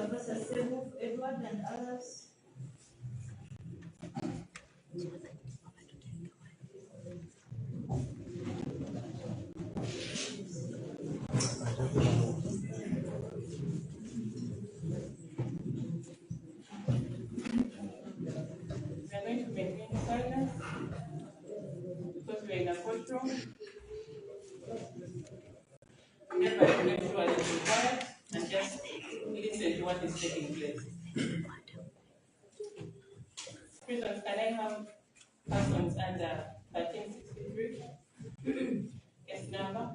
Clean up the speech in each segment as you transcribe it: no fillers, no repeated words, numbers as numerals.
Professor Sebu, Edward, and others. We are going to maintain silence because we are in a courtroom. Everybody make sure that you're quiet and just listen to what is taking place. Prisons, can I have persons under 1363? Case number.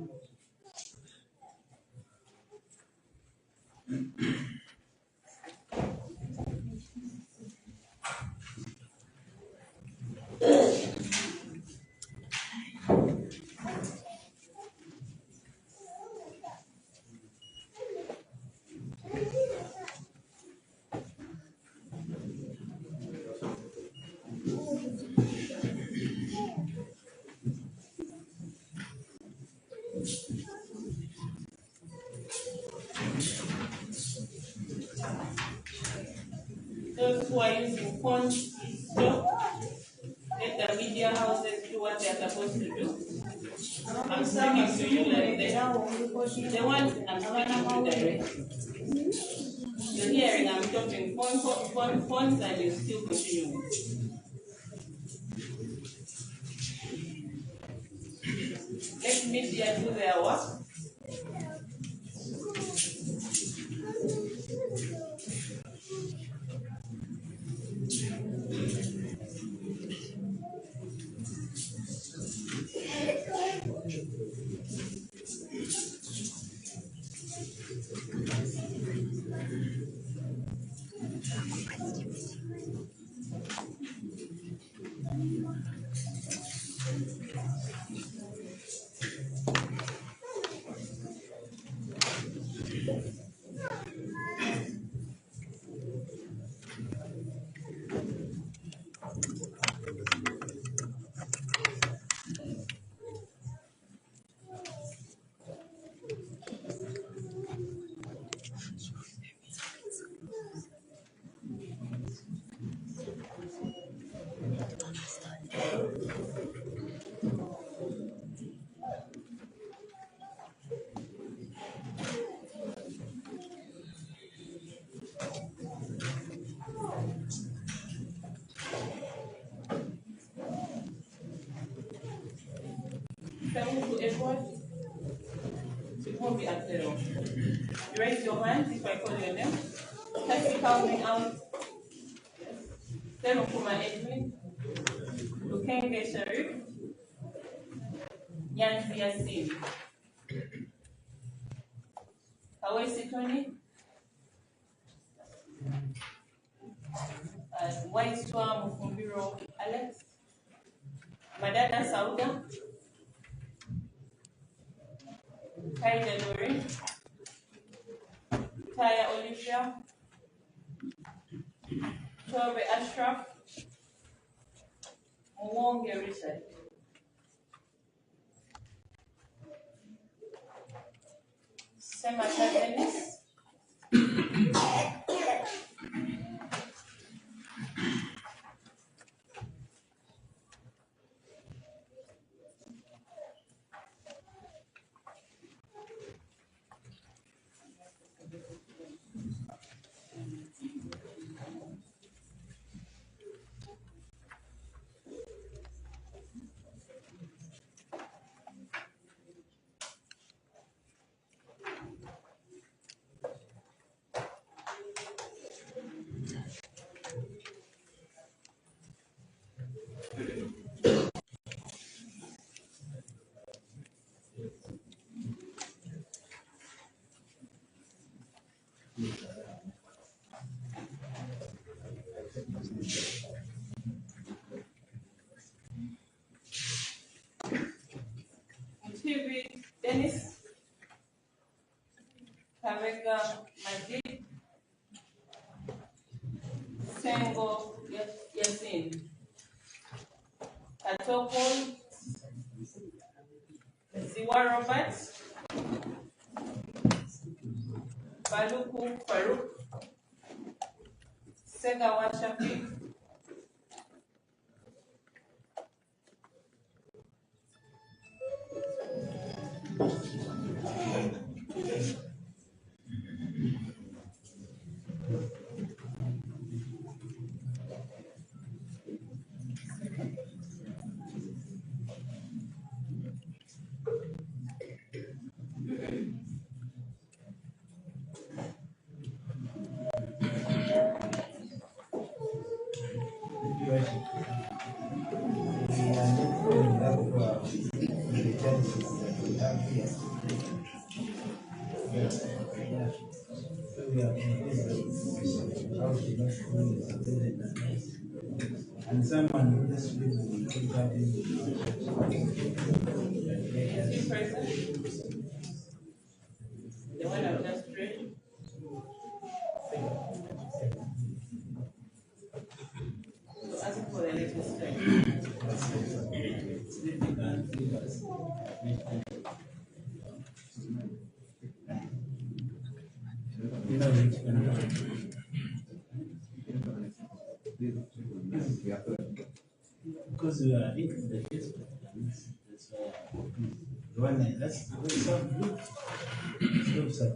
Those who are using phones, stop. Let the media houses do what they are supposed to do. I'm speaking to you like the one I'm speaking to directly. You're hearing I'm talking phones and you still continue. Let media do their work. Thank you, everyone. It won't be accidental. You raise your hand if I call your name. Let's be counting out. Yes. Then Kuma Edwin, Lukenge Sharif, Yanzi Yasin, Kawesi Tony, Waiswa Mufumbiro Alex, Madada Sauda, Kaida Dore, Taya Olivia, Tobe Ashraf, Mwonge Richard. Semata Dennis, TV Dennis, Kavega Majid, Sengo Yasin, Atoko Ziwa Robert, Baluku Farouk, take a washer pick. And someone who just lives in the one I've just read. So ask for the latest time. because we are in the Facebook. That's why the one that's the way some look. So,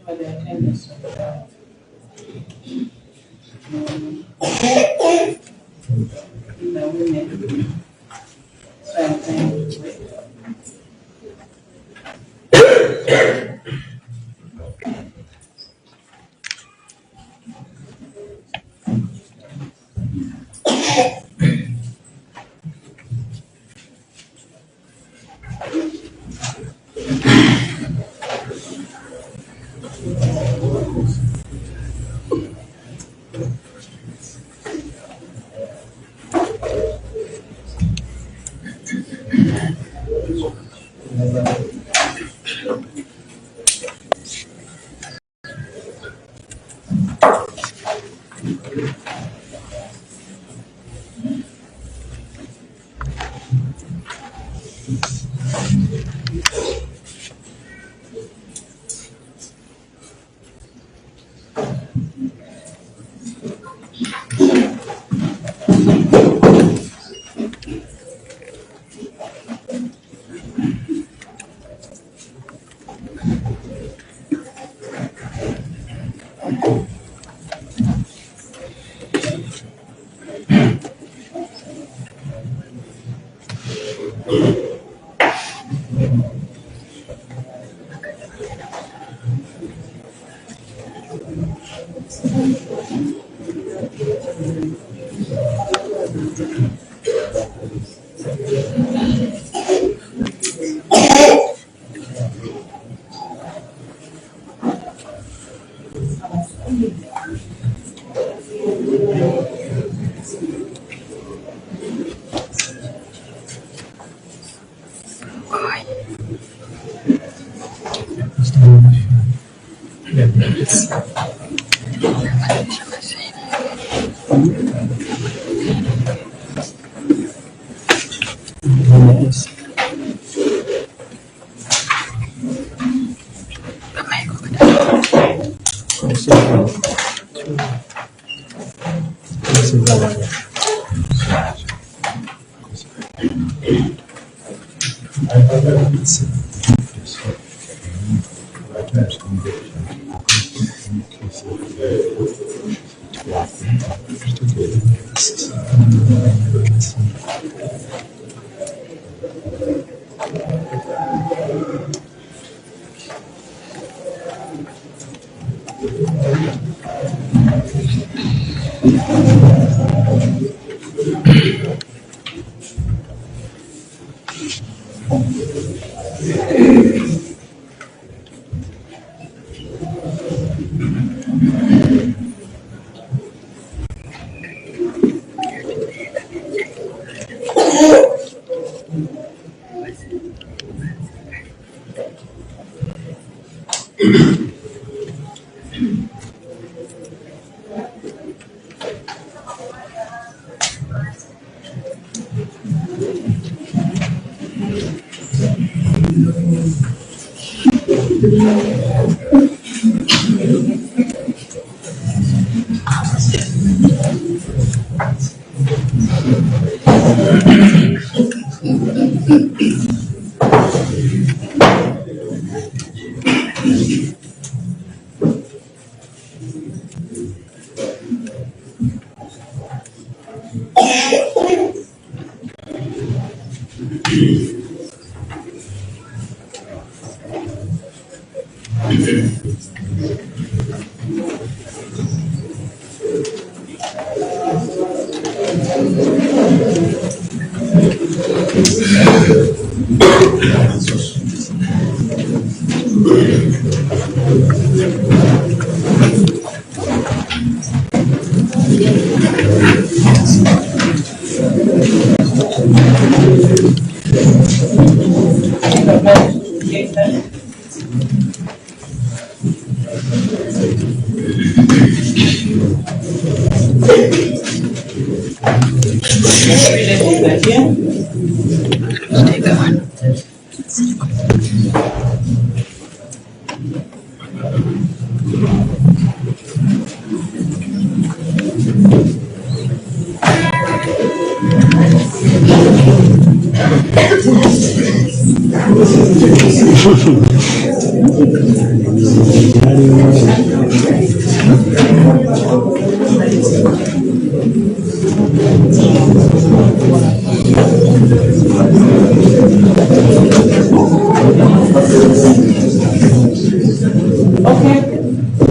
For the attendance. The women. So I'm trying to wait.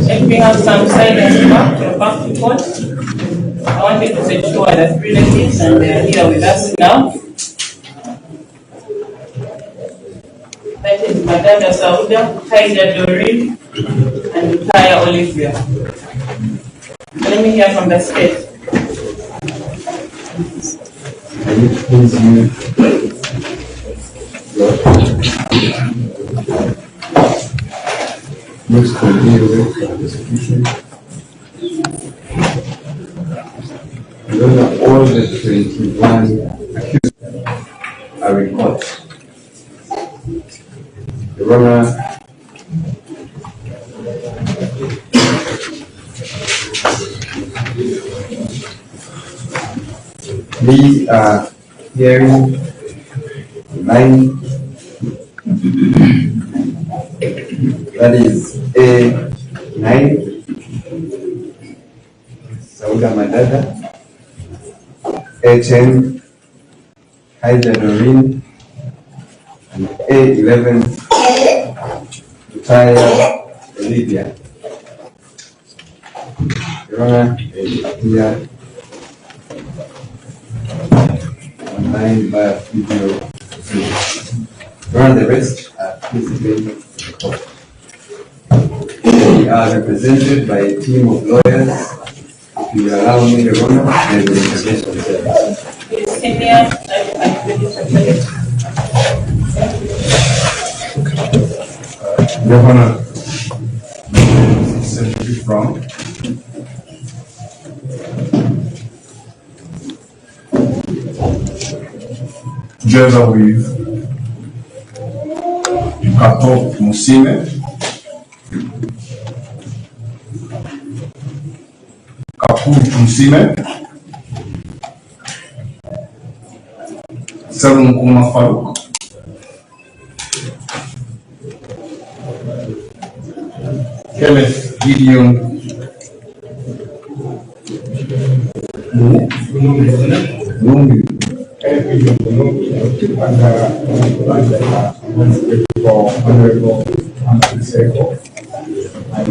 Let me have some silence back to court. I wanted to ensure that relatives and they are here with us now. That is Madam Madada Sauda, Haida Doreen, and Kaya Olivia. Let me hear from the state. Can you please use next continue with execution? Those are all the 21 accused are in court. Your Honor, these are hearing 9, that is A9, Sauda Madada, A10, Haida Doreen, and A11, Kaya Olivia. Your Honor, they appear online via video. Your Honor, the rest are participating in the court. We are represented by a team of lawyers. If you allow me, Your Honor, they will introduce themselves. Your Honor, essentially from together with Kato Musime, Kapuru Musime, Salum Kuma Farouk, Kenneth Gideon Mungu. Honorable Seko and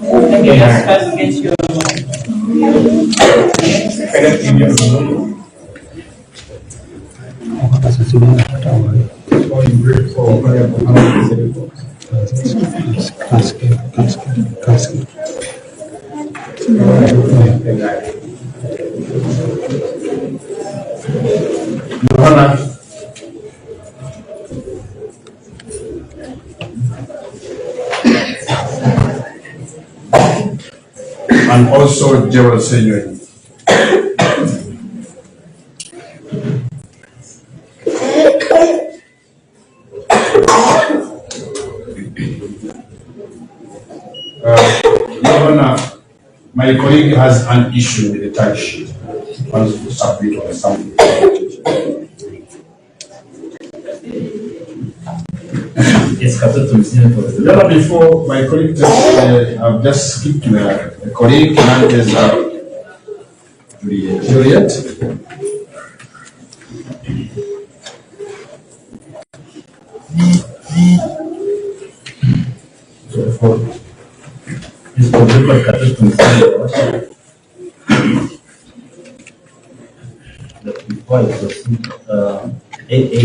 Can you just first get your Your Honor, and also Gerald Senior. Your Honor, my colleague has an issue with the tag sheet. He wants to submit on something. Yes, Your Honor, before my colleague I've just skipped the colleague, and there's Juliet. So for this particular category, that before I proceed, AA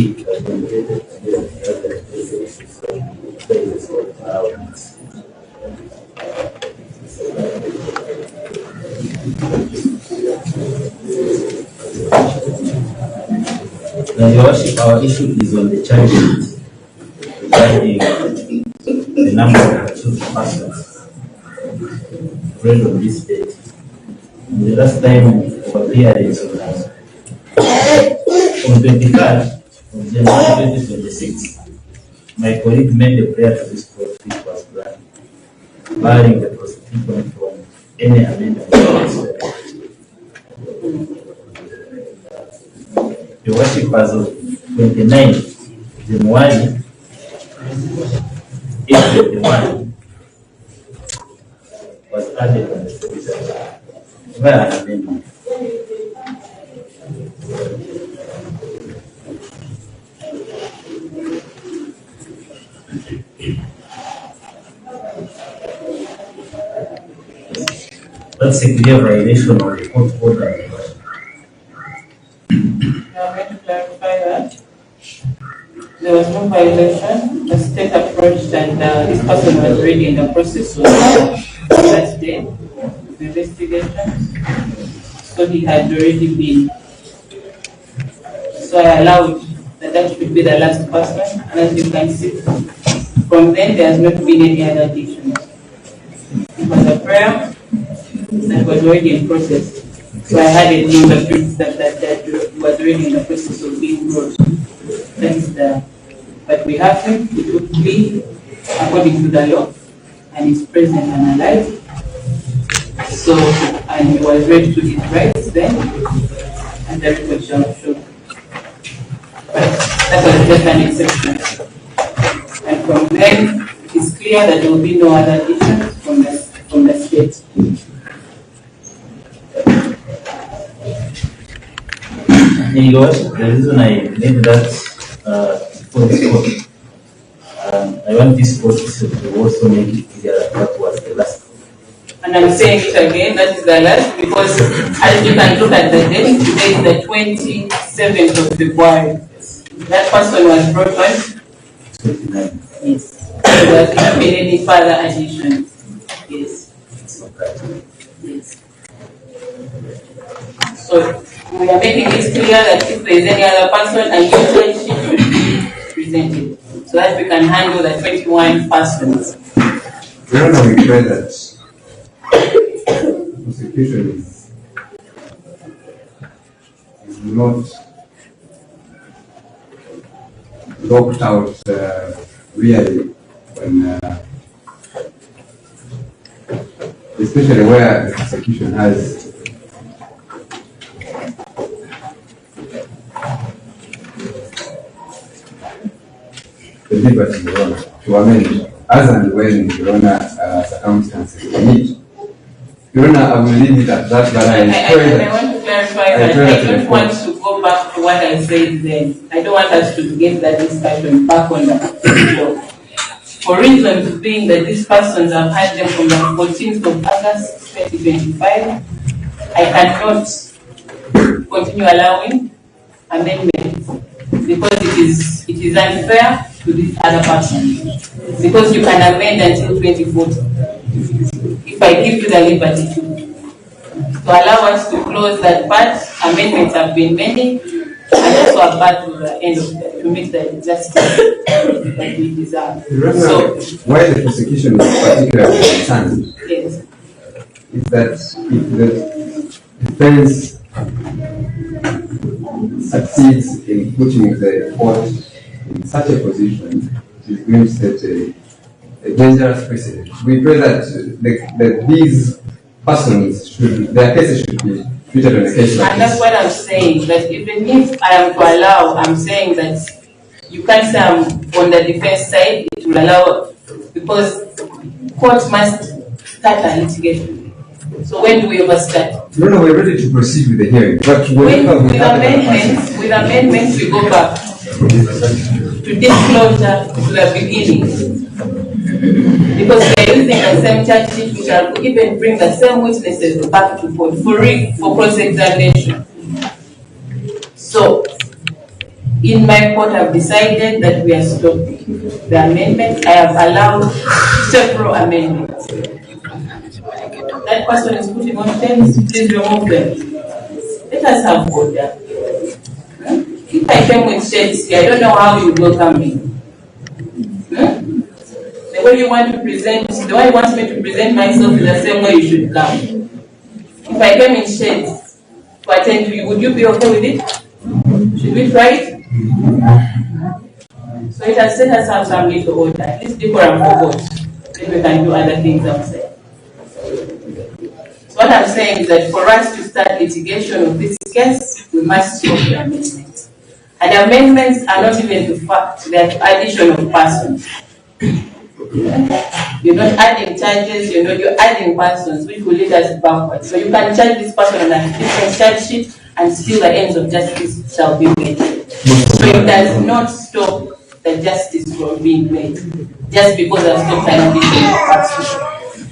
Your Worship, our issue is on the charge sheet regarding the number of accused persons read on this date. The last time of appearance on 23rd of January 2026, my colleague made a prayer to this court which was granted, barring the prosecution from any amendment to this. Your Worship, as of 29th January 821 was added on the secretary via an amendment. That's a clear violation of the court order. I'm going to clarify that. there was no violation. The state approached and this person was already in the process of that day, the investigation. So he had already been. So I allowed that should be the last person. And as you can see, from then there has not been any other additions. It was a prayer that was already in process. So I had it known the truth that was already in the process of being brought. That is but we have him, he took plea according to the law, and he's present and alive. So, and he was ready to his rights then, and the record shall show. But that was just an exception. And from then, it's clear that there will be no other additions from the state. The reason I made that for this court, I want this court to also make it clear that that was the last. And I'm saying it again, that is the last, because as you can look at the date, today is the 27th of February. That person was brought on 29. Yes. There has not been any further additions. Yes. Yes. So we are making it clear that if there is any other person, a new charge sheet should be presented so that we can handle the 21 persons. We don't know, we pray that prosecution is not locked out really when especially where the prosecution has the liberty to amend as and when circumstances permit. I will leave it at that, but I want to clarify that I don't want to go back to what I said then. I don't want us to get that discussion back on the floor. For reasons being that these persons have had them from the 14th of August 2025, I cannot continue allowing amendments because it is unfair to this other person. Because you can amend until 2040. If I give you the liberty to allow us to close that part, amendments have been many, and also about to the end of that, to make the justice that we deserve. So, why the prosecution is particularly concerned yes, is that if the defense succeeds in putting the court in such a position, it is going to set a dangerous precedent. We pray that these persons their cases should be treated on a case like and that's what I'm saying, that even if I am to allow, I'm saying that you can't say I'm on the defense side, it will allow, because court must start a litigation. So when do we ever start? No, we're ready to proceed with the hearing. But with amendments, we go back to disclosure to the beginning. Because we are using the same charge sheet, we shall even bring the same witnesses back to court for cross-examination. So, in my court, I've decided that we are stopping the amendment. I have allowed several amendments. That person is putting on things, please remove them. Let us have order. If I came with shades here, I don't know how you welcome me. The way you want to present, the way you want me to present myself is the same way you should come. If I came in shades to attend to you, would you be okay with it? Should we try it? So it has set us have some little order, at least decorum for God. Then we can do other things outside. So what I'm saying is that for us to start litigation of this case, we must stop the amendments. And the amendments are not even to fact, they are to addition of persons. You're not adding charges, you're adding persons, which will lead us backwards. So you can charge this person on a different charge sheet and still the ends of justice shall be made. So it does not stop the justice from being made just because I've stopped an additional person.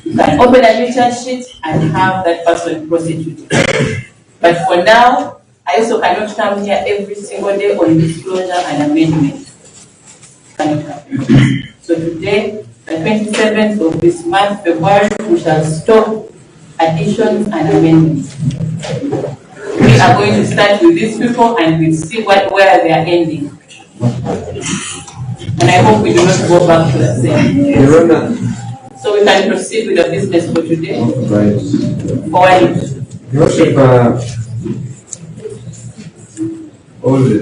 You can open a new charge sheet and have that person prosecuted. But for now, I also cannot come here every single day on disclosure and amendment. So today, the 27th of this month, February, we shall stop additions and amendments. We are going to start with these people and we'll see where they are ending. And I hope we do not go back to the same. So we can proceed with the business for today. Right. Your Worship, all the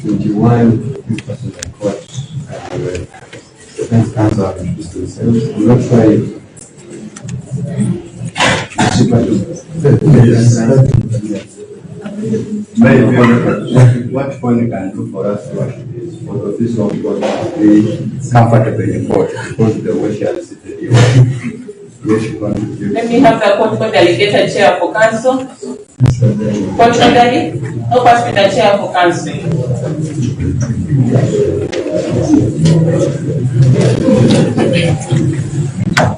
21 persons in court and the defense counsel have introduced themselves. I'm not sure if what point you can do for us is for the office of God to be comfortable in court because the way she has seated here. Let me have the court for delegated chair for council. Court orderly, no pass with the chair for council.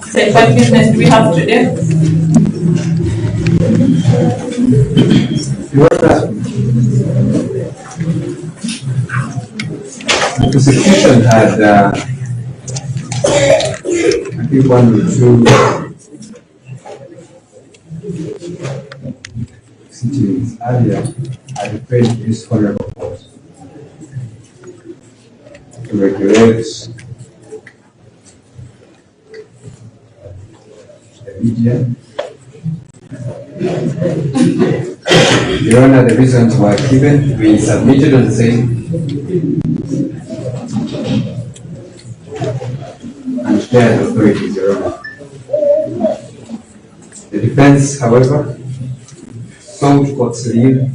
So what business do we have today? The prosecution had, I think, one or two sittings earlier. I referred to this honorable court to regulate the media. Your Honor, the reasons were given. We submitted on the same and shared authorities, Your Honor. The defense, however, sought court's leave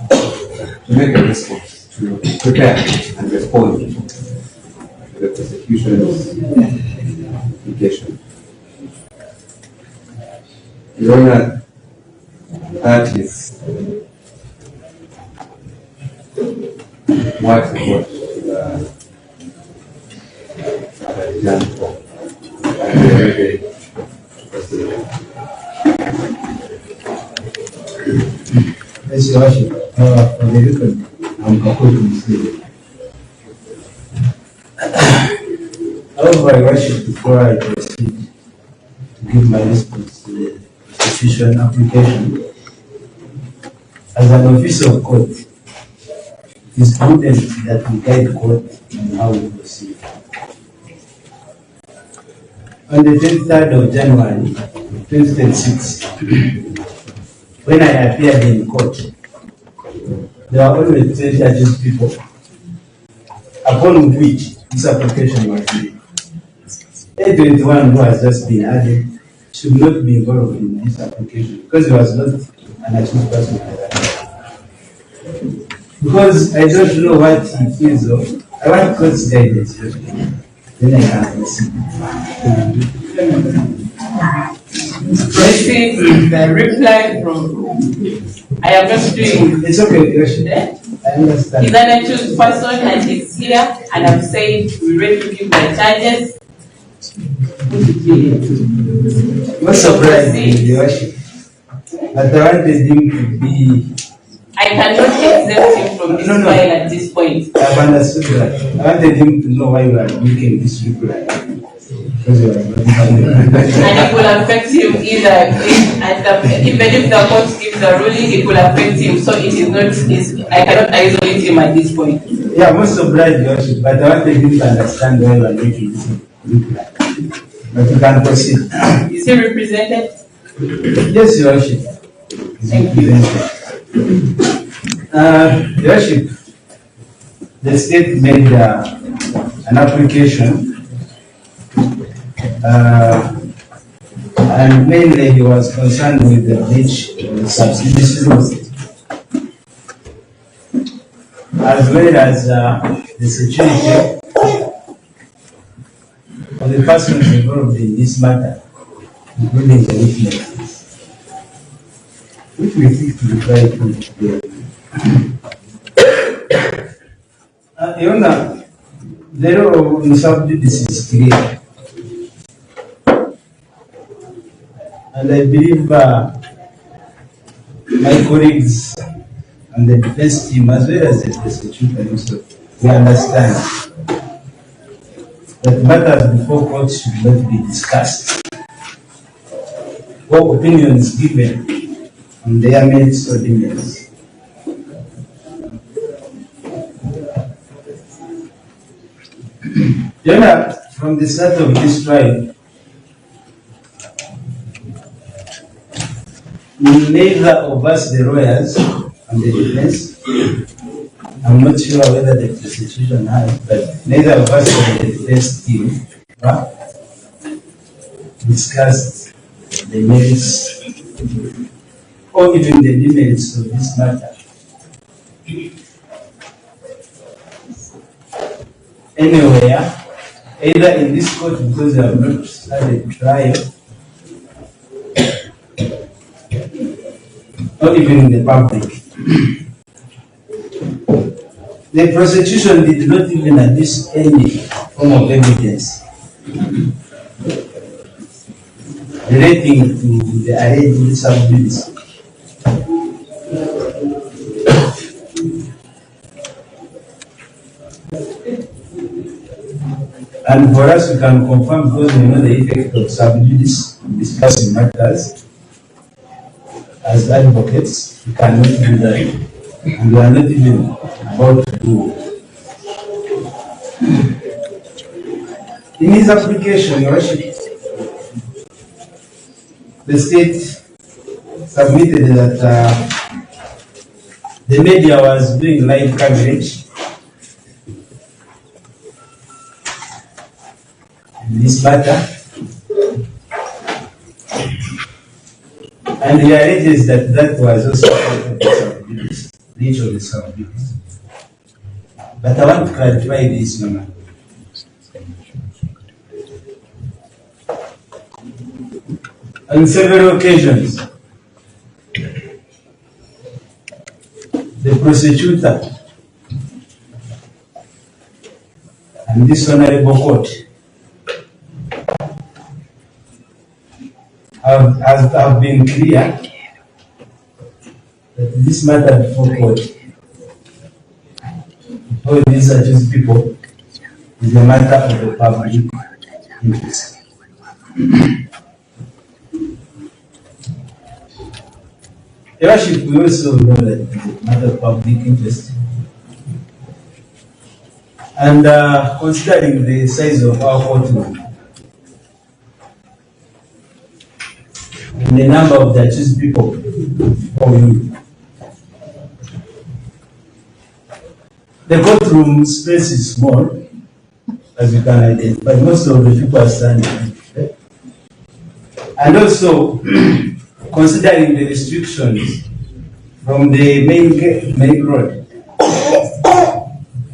to make a response, to prepare and respond to the prosecution's application. Your Honor, that is what the court had done for Yes, Your Worship, for the record, I'm happy to say. However, Your Worship, before I proceed to give my response to the institution application, as an officer of court, it is prudent that we guide court on how we proceed. On the 23rd of January 2026, when I appeared in court, there were only 3 judges people, upon which this application was made. A21 who has just been added should not be involved in this application because he was not an accused person like that. Because I don't know what he feels of. I want court's guidance. Then I can proceed. This is the reply from. I am not doing. It's okay, question. I understand. He's an accused person and he's here, and I'm saying we're ready to give the charges. What's surprised is the worship? But I wanted him to be. I cannot exempt him from this file at this point. I've understood that. I wanted him to know why you are making this reply. Because you are not and it will affect him either even if the court gives the ruling, it will affect him. So it is not I cannot isolate him at this point. Yeah, most obliged, Your Worship, but I wanted him to understand why you are making this reply. But you can proceed. Is he represented? Yes, Your Worship. Thank you. Your Worship, the state made an application, and mainly he was concerned with the breach of the subsidies laws, as well as the security of the persons involved in this matter, including the witnesses, which we seek to reply to today. Your Honor, the law of subsidies is clear. And I believe my colleagues and the defense team, as well as the prosecutor also, we understand that matters before court should not be discussed or opinions given on their merits or demerits. From the start of this trial, neither of us, the lawyers and the defense, I'm not sure whether the prosecution has, but neither of us or the defense team discussed the merits or even the demerits of this matter anywhere, either in this court because they have not started trial, or even in the public. The prosecution did not even adduce any form of evidence relating to the alleged sub-judice. And for us, we can confirm because we know the effect of sub-judice in discussing matters. As advocates, we cannot do that. And we are not even about to do it. In his application, Your Worship, the state submitted that the media was doing live coverage in this matter, and he alleges that that was also part of the sub-judice, breach of the sub-judice. But I want to clarify this, Mama. On several occasions, the prosecutor and this honorable court have been clear that this matter before court, all these accused people, is a matter of the public interest. Your Worship, we also know that it is a matter of public interest. And considering the size of our courtroom and the number of the accused people for you, the courtroom space is small, as you can identify. Most of the people are standing. And also, considering the restrictions from the main road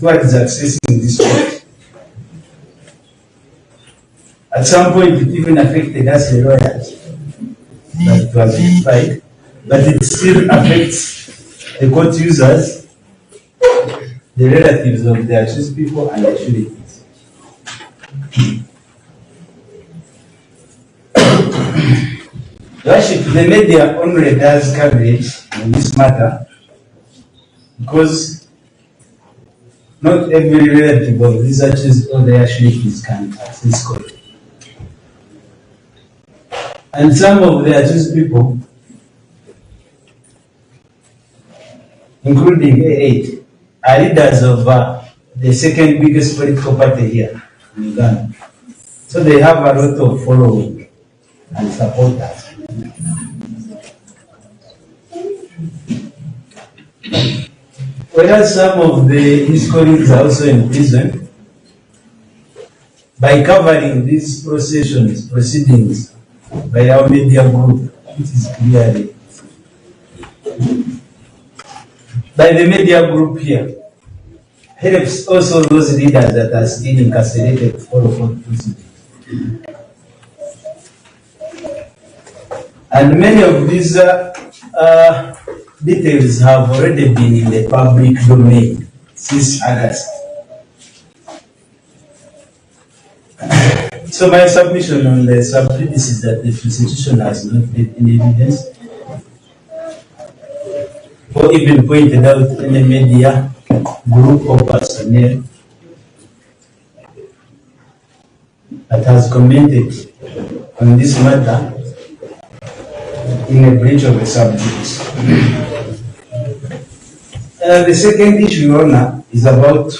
towards accessing this court, at some point it even affected us, the lawyers, that it was verified, but it still affects the court users, the relatives of the accused people, and the sureties. Worship, the media only does coverage on this matter because not every relative of these accused or their sureties can access court. And some of the accused people, including A8, are leaders of the second biggest political party here in Uganda. So they have a lot of following and supporters. Whereas some of his colleagues are also in prison, by covering these proceedings by our media group, it is clearly by the media group here, helps also those leaders that are still incarcerated to follow court proceedings. And many of these details have already been in the public domain since August. So my submission on the sub-judice is that the prosecution has not made any evidence or even pointed out any media group of personnel that has commented on this matter in a breach of a subject. The second issue, Your Honor, is about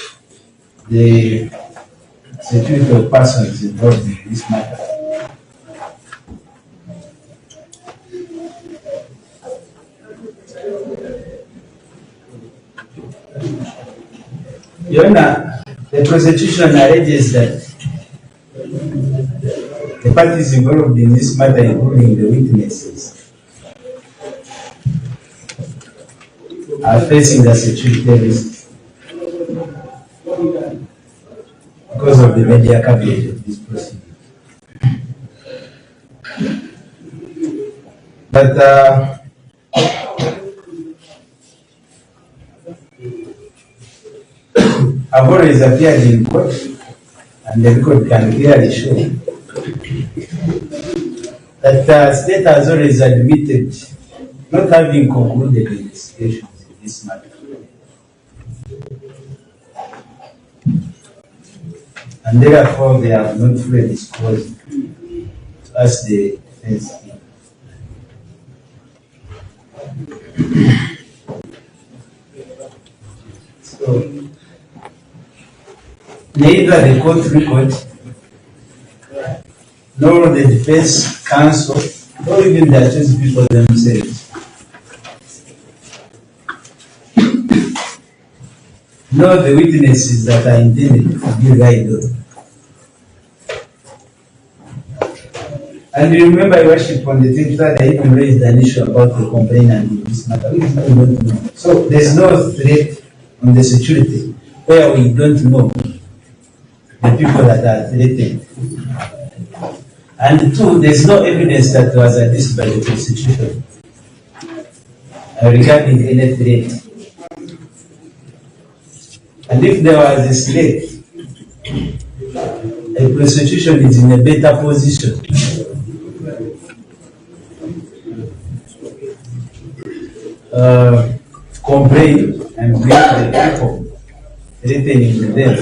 the security of persons involved in this matter. Your Honor, the prosecution alleges that the parties involved in this matter, including the witnesses, are facing the security risk because of the media coverage of this proceeding. But I've always appeared in court, and the record can clearly show that the state has always admitted not having concluded investigations in this matter. And therefore, they have not fully disclosed to us the defense team. So, neither the court record, nor the defense counsel, nor even the accused people themselves nor the witnesses that are intended to be relied on. And you remember, Your Worship, on the 23rd, I even raised an issue about the complainant in this matter. We don't know. So there's no threat on the security where we don't know the people that are threatened. And two, there's no evidence that was adduced by the prosecution regarding any threat. And if there was a threat, a prosecution is in a better position complain and bring the people threatening the death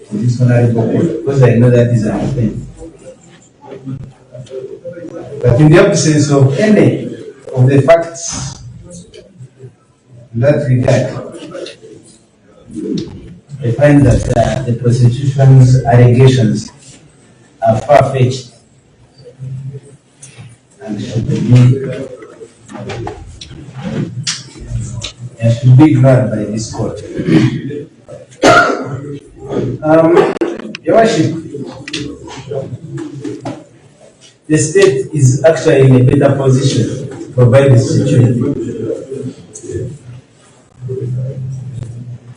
to this honorable court, because I know that is an offense. But in the absence of any of the facts in that regard, I find that the prosecution's allegations are far-fetched and should be ignored by this court. Your Worship, the state is actually in a better position to provide the security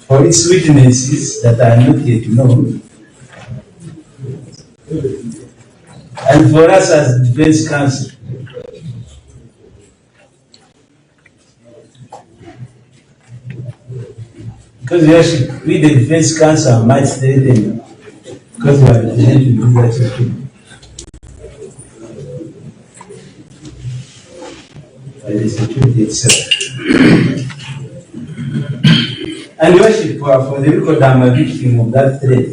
for its witnesses that are not yet known, and for us as defense counsel. Because Your Worship, we the defense counsel might threaten because we are representing the leadership by the security itself. And Your Worship, for the record, I'm a victim of that threat.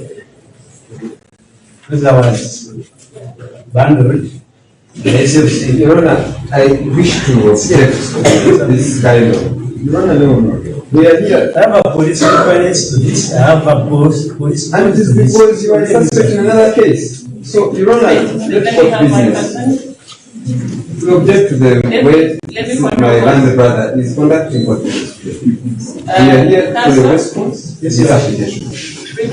Because I was bundled. Your Honor, I wish to object to this dialogue. Your Honor, no. We are here. I have a police reference to this. I have a police. And it is because you are suspect in another case. So, Your Honor, let's talk business. We object to the way my landed brother is conducting court business. We are here for the response to this application.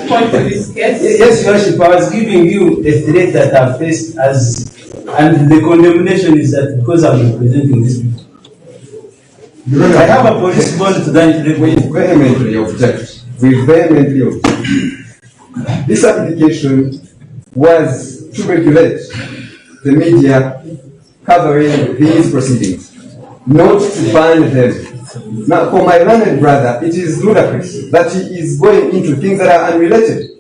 Point to this case. Yes, Your Worship, I was giving you a threat that I've faced and the condemnation is that because I'm representing this people. I have a police bond to that. We vehemently object. This application was to regulate the media covering these proceedings, not to ban them. Now, for my learned brother, it is ludicrous that he is going into things that are unrelated.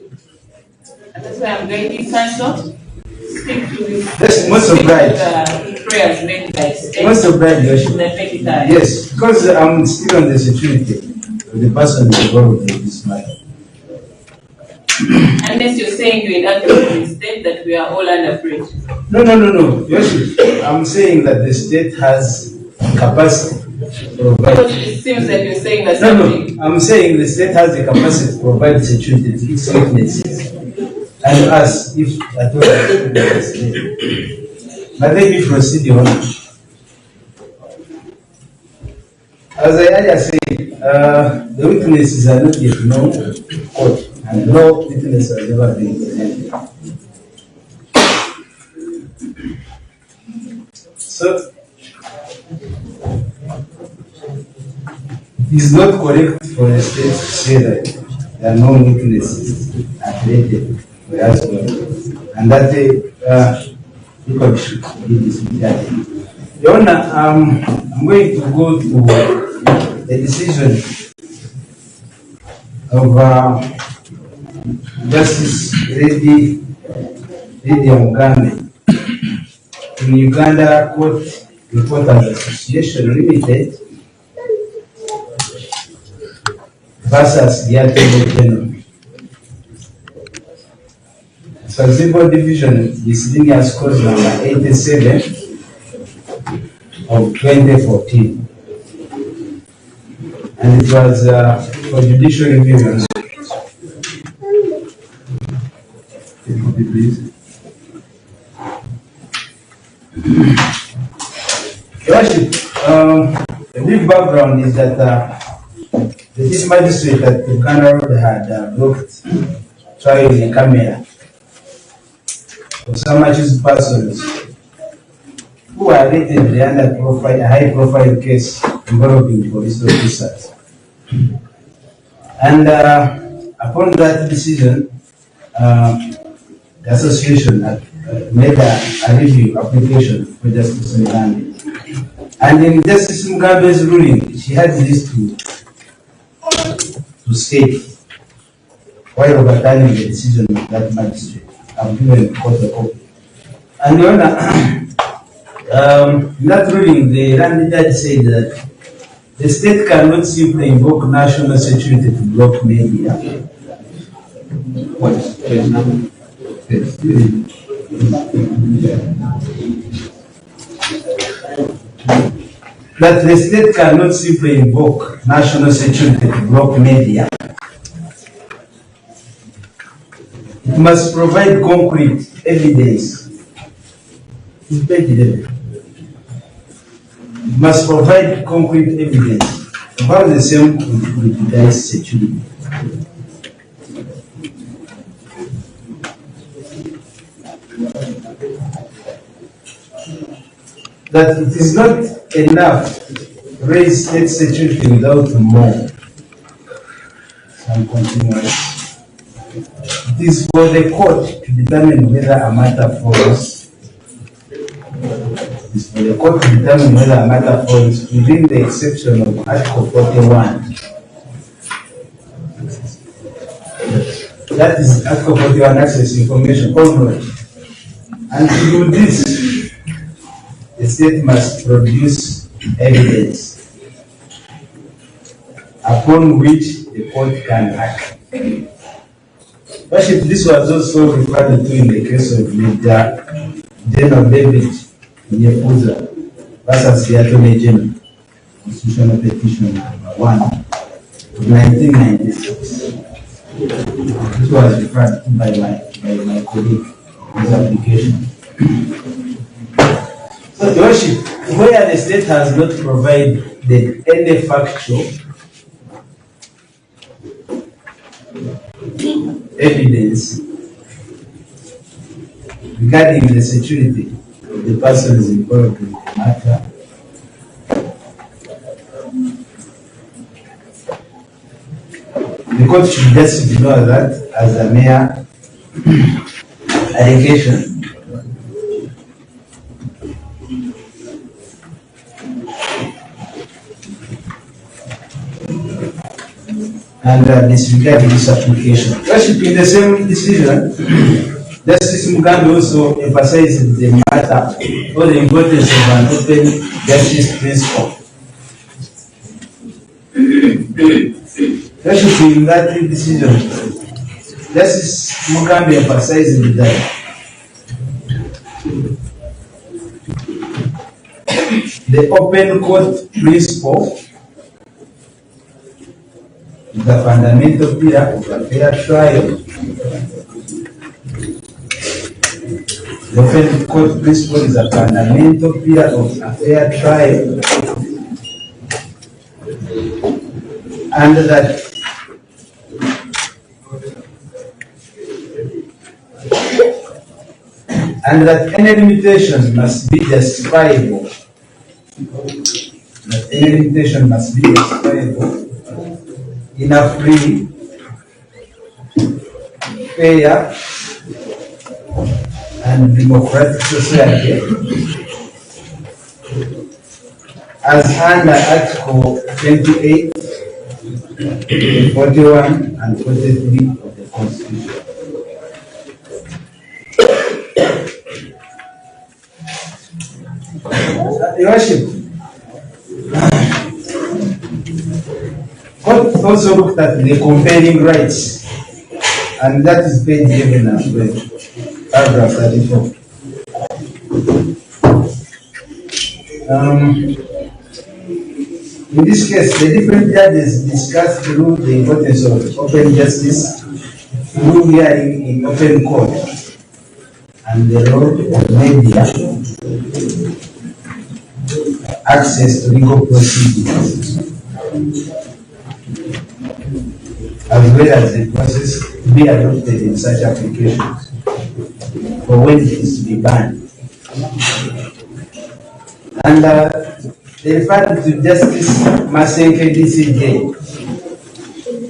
And that's why I'm going to counsel. Speak to this. Yes, most obliged. Prayers made by state. Most obliged, Your Worship. Yes, Yes, because I'm still on the security. of the person involved in this matter. Unless you're saying you inadequately state that we are all under bridge. No. Yes, I'm saying that the state has capacity to provide. Because it seems like you're saying that No. I'm saying the state has the capacity to provide security to its witnesses. And us, if at all, the state. But let me proceed on. As I earlier said, the witnesses are not yet known to court. And no witness has ever been presented. So, it is not correct for the state to say that there are no witnesses accredited for us, and that people should be disregarded. Your Honor, I'm going to go to the decision of Justice Lady Mugambe in Uganda Court Reporters Association Limited versus the Attorney General. Civil Division Miscellaneous Code number 87 of 2014. And it was for judicial review. Please. The brief background is that the chief magistrate at the Uganda Road had blocked trial in Kanyanya for some accused persons who are allegedly under a high-profile case involving police officers. And upon that decision, the association made a review application for Justice Mugambe. And in Justice Mugambe's ruling, she had this to state while overturning the decision of that magistrate. I've given the court a copy. And Your Honor, in that ruling, the land judge said that the state cannot simply invoke national security to block media. What? That the state cannot simply invoke national security to block media. It must provide concrete evidence. It must provide concrete evidence about the same with device security. That it is not enough to raise state security without more. Some continuous. It is for the court to determine whether a matter falls. It is for the court to determine whether a matter falls within the exception of Article 41. That is Article 41, access information only. And to do this, the state must produce evidence upon which the court can act. But this was also referred to in the case of Major General David Nyepuza versus the Attorney General, Constitutional Petition number 1 of 1996. This was referred to by my colleague in his application. So, Your Worship, where the state has not provided any factual evidence regarding the security of the persons involved in the matter, the court should just ignore that as a mere allegation. And disregard this application. Worship, in the same decision, Justice Mugambe also emphasized the matter or the importance of an open justice principle. Worship in that decision. This is Mugambi emphasizing that the open court principle is the fundamental pillar of a fair trial. The open court principle is a fundamental pillar of a fair trial, and that any limitation must be justifiable. That any limitation must be justifiable in a free, fair, and democratic society, as under Article 28, 41, and 43 of the Constitution. Your Worship, court also looked at the compelling rights, and that is page 11 as well, paragraph 34. In this case, the different judges discussed through the importance of open justice, through hearing in open court, and the role of media, access to legal proceedings, as well as the process to be adopted in such applications, for when it is to be banned. And they referred to Justice Masenke DCJ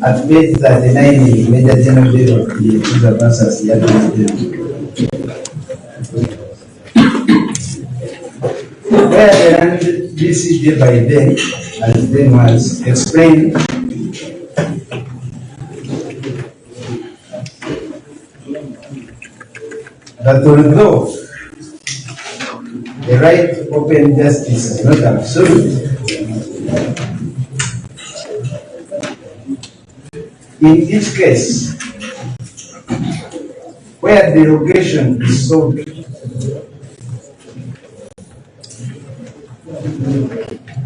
at page 39 in Major General Bill of the Yakuza versus Yakuza, where the DCJ by then, as then was explained, that although the right to open justice is not absolute, in each case where derogation is sought,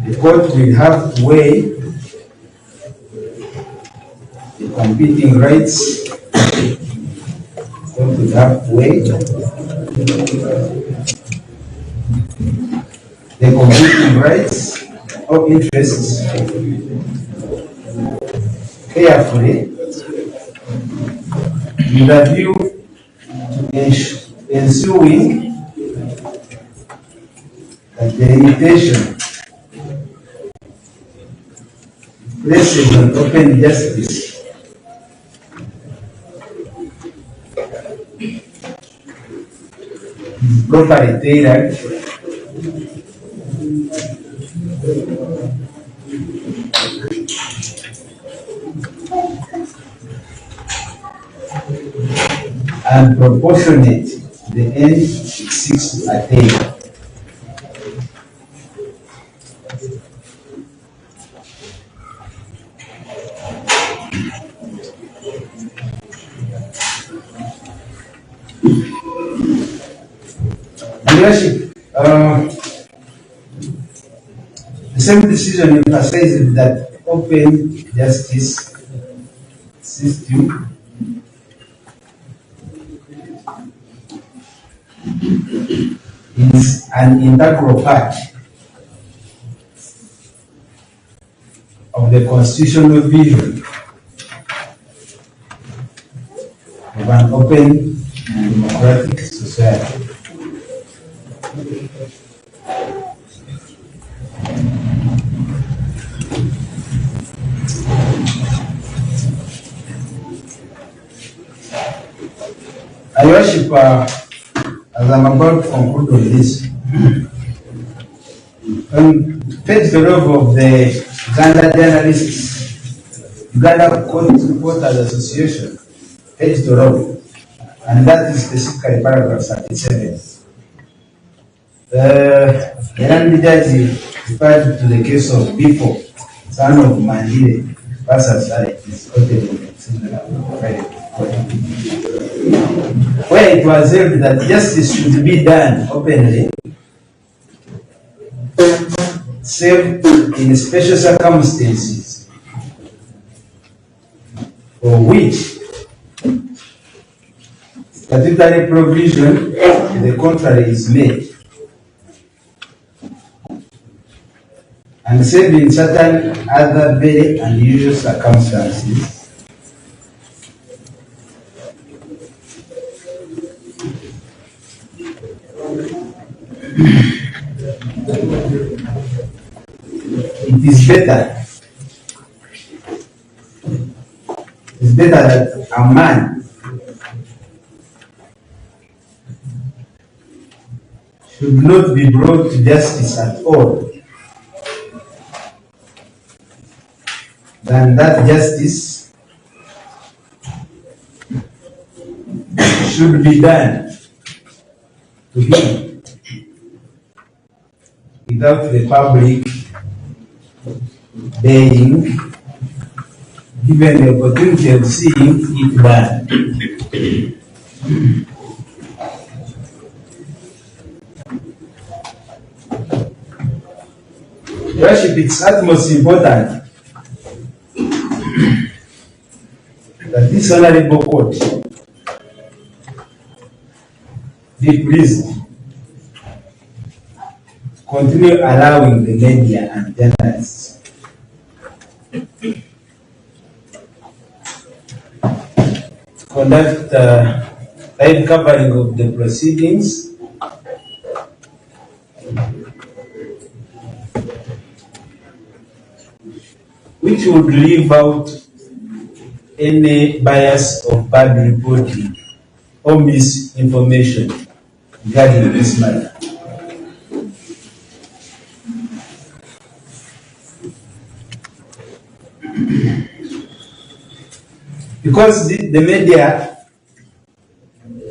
the court will have to weigh the competing rights. The court will have to weigh the competing rights or interests carefully with a view to ensuing that the limitation places on open justice is properly tailored and proportionate to the end it seeks to attain. Leadership, the same decision emphasizes that open justice system is an integral part of the constitutional vision of an open and democratic society. I worship, as I'm about to conclude on this, on page 12 of the Uganda Journalists, Uganda Court Reporters Association, page 12, and that is specifically paragraph 37. The judge referred to the case of Bifo, son of Mandile, versus it is quoted in the similar where it was held that justice should be done openly, save in special circumstances for which statutory provision to the contrary is made, and save in certain other very unusual circumstances it is better that a man should not be brought to justice at all than that justice should be done to him without the public being given the opportunity of seeing it done. Worship, it's utmost important that this honorable court be pleased continue allowing the media and journalists to conduct live covering of the proceedings which would leave out any bias of bad reporting or misinformation regarding this matter. Because the media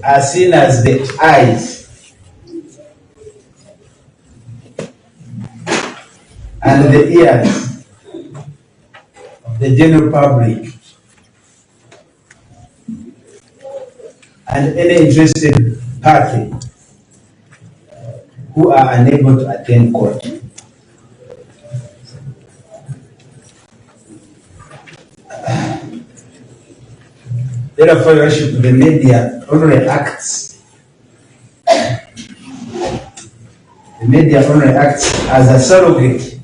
are seen as the eyes and the ears of the general public and any interested party who are unable to attend court. Therefore, worship, the media only acts. The media only acts as a surrogate.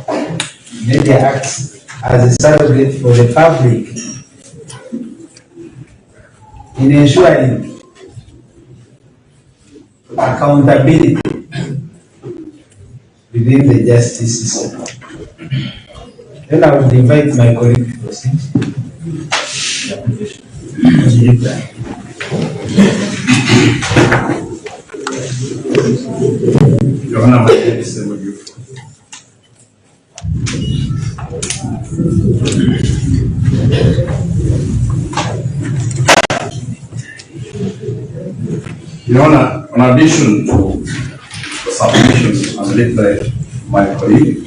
The media acts as a surrogate for the public in ensuring accountability within the justice system. Then I would invite my colleague to proceed. Your Honor, my name is Samuel. Your Honor, in addition to the submissions as led by my colleague,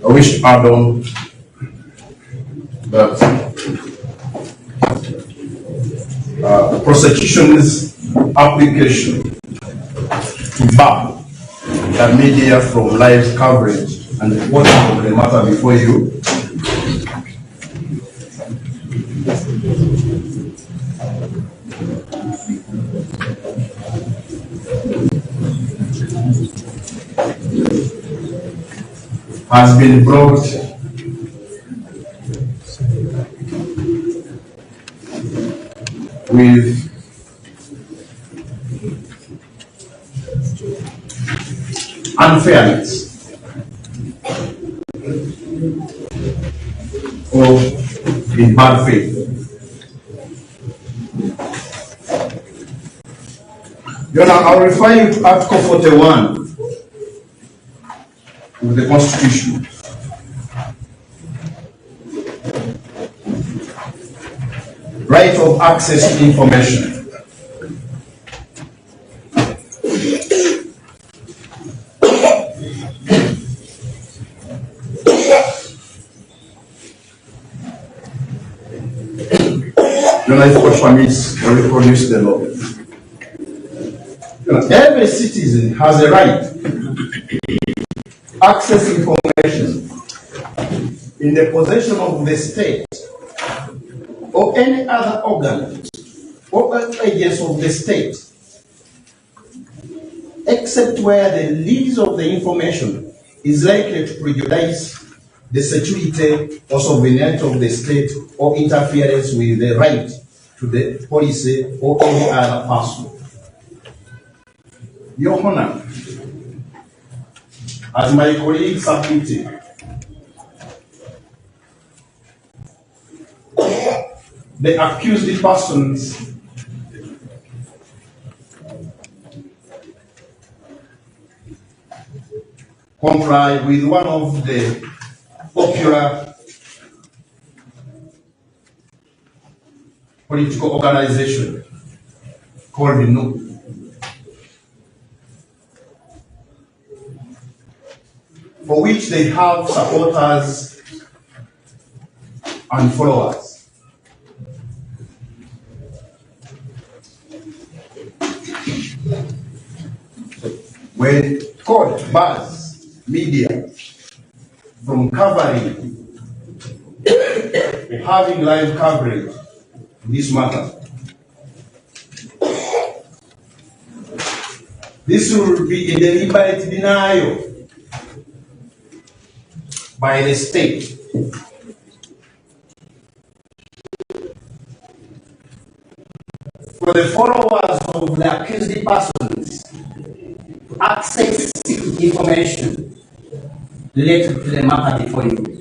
I wish to add on that the prosecution's application to bar the media from live coverage and reporting of the matter before you has been brought with unfairness or in bad faith. Your Honor, I'll refer you to Article 41 of the Constitution. Right of access to information. Your life coach permits or reproduce the law. Every citizen has a right to access information in the possession of the state or any other organ or agents of the state, except where the release of the information is likely to prejudice the security or sovereignty of the state or interference with the right to the policy or any other person. Your Honor, as my colleague submitted, the accused persons comply with one of the popular political organizations called the No. For which they have supporters and followers. When court bars media from covering, having live coverage in this matter, this will be a deliberate denial by the state for the followers of the accused persons to access information related to the matter before you.